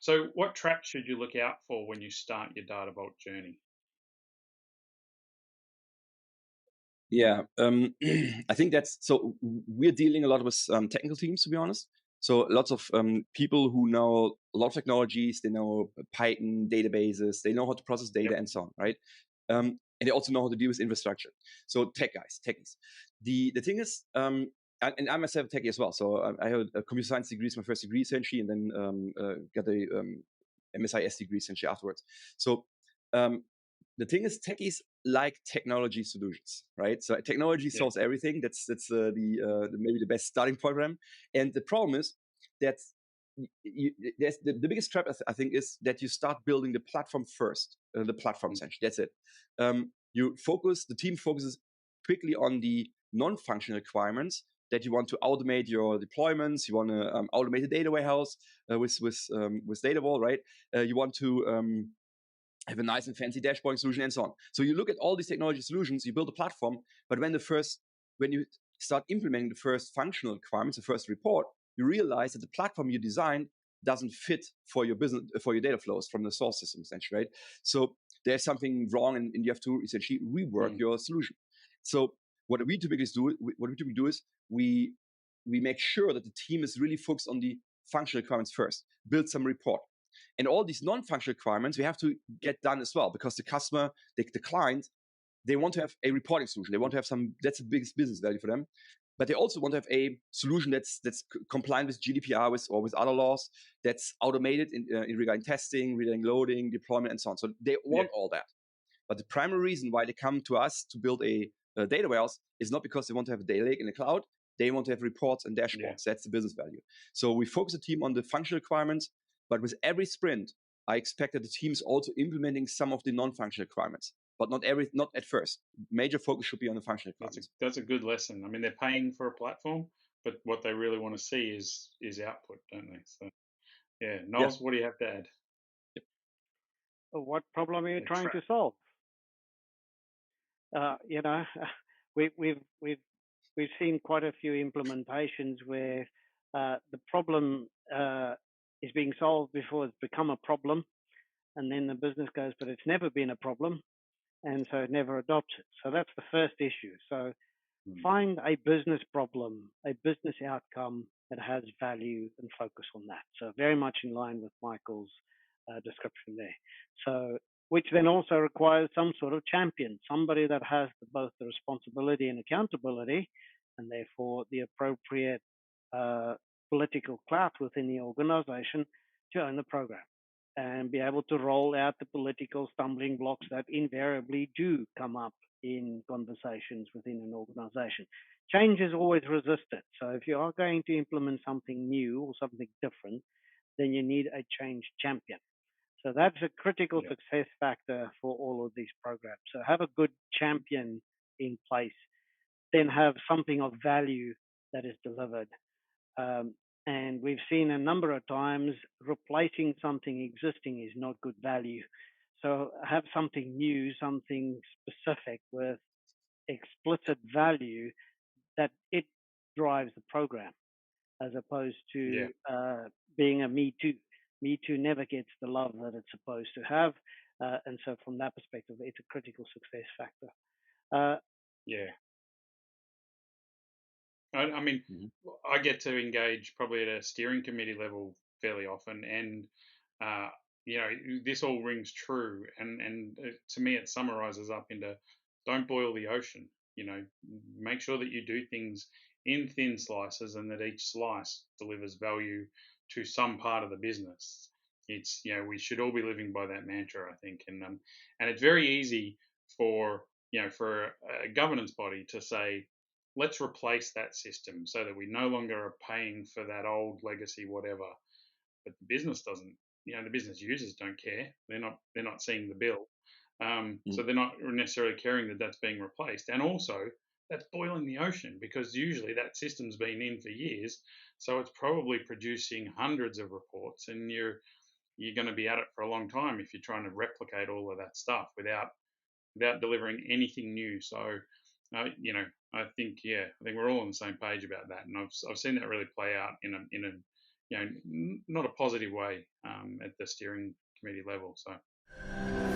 So what traps should you look out for when you start your Data Vault journey? Yeah, I think that's so. We're dealing a lot with technical teams, to be honest. So lots of people who know a lot of technologies. They know Python databases. They know how to process data Yep. and so on, right? And they also know how to deal with infrastructure. So techies. The thing is, and I myself a techie as well. So I have a computer science degree, is my first degree essentially, and then got a MSIS degree essentially afterwards. So the thing is, techies like technology solutions, right? So technology Yeah. solves everything. That's maybe the best starting point for them. And the problem is that there's the biggest trap I think is that you start building the platform first. The platform essentially. That's it. The team focuses quickly on the non-functional requirements that you want to automate your deployments. You want to automate the data warehouse with Data Vault, right? You want to have a nice and fancy dashboarding solution and so on. So you look at all these technology solutions, you build a platform, but when you start implementing the first functional requirements, the first report, you realize that the platform you designed doesn't fit for your business, for your data flows from the source system, essentially, right? So there's something wrong, and you have to essentially rework your solution. So what we typically do is we make sure that the team is really focused on the functional requirements first, build some report. And all these non-functional requirements we have to get done as well, because the customer, the client, they want to have a reporting solution. They want to have that's the biggest business value for them. But they also want to have a solution that's compliant with GDPR or with other laws, that's automated in regarding testing, regarding loading, deployment, and so on. So they want all that. But the primary reason why they come to us to build a data warehouse is not because they want to have a data lake in the cloud. They want to have reports and dashboards. Yeah. That's the business value. So we focus the team on the functional requirements, but with every sprint, I expect that the team is also implementing some of the non-functional requirements, but not at first. Major focus should be on the functional requirements. That's a good lesson. I mean, they're paying for a platform, but what they really want to see is output, don't they? So yeah, Nols, what do you have to add? What problem are you trying to solve? We've seen quite a few implementations where the problem is being solved before it's become a problem, and then the business goes, but it's never been a problem, and so it never adopts it. So that's the first issue. So find a business problem, a business outcome that has value, and focus on that. So very much in line with Michael's description there. So which then also requires some sort of champion, somebody that has both the responsibility and accountability, and therefore the appropriate political clout within the organization to own the program and be able to roll out the political stumbling blocks that invariably do come up in conversations within an organization. Change is always resisted. So if you are going to implement something new or something different, then you need a change champion. So that's a critical success factor for all of these programs. So have a good champion in place, then have something of value that is delivered. And we've seen a number of times replacing something existing is not good value. So have something new, something specific with explicit value that it drives the program, as opposed to being a me too. Me too never gets the love that it's supposed to have. And so from that perspective, it's a critical success factor. I mean, I get to engage probably at a steering committee level fairly often, and this all rings true. And to me, it summarizes up into: don't boil the ocean. Make sure that you do things in thin slices, and that each slice delivers value to some part of the business. It's we should all be living by that mantra, I think, and it's very easy for a governance body to say, let's replace that system so that we no longer are paying for that old legacy whatever. But the business doesn't. The business users don't care. They're not seeing the bill, so they're not necessarily caring that that's being replaced. And also, that's boiling the ocean, because usually that system's been in for years, so it's probably producing hundreds of reports, and you're going to be at it for a long time if you're trying to replicate all of that stuff without delivering anything new. So I think we're all on the same page about that, and I've seen that really play out in not a positive way at the steering committee level. So.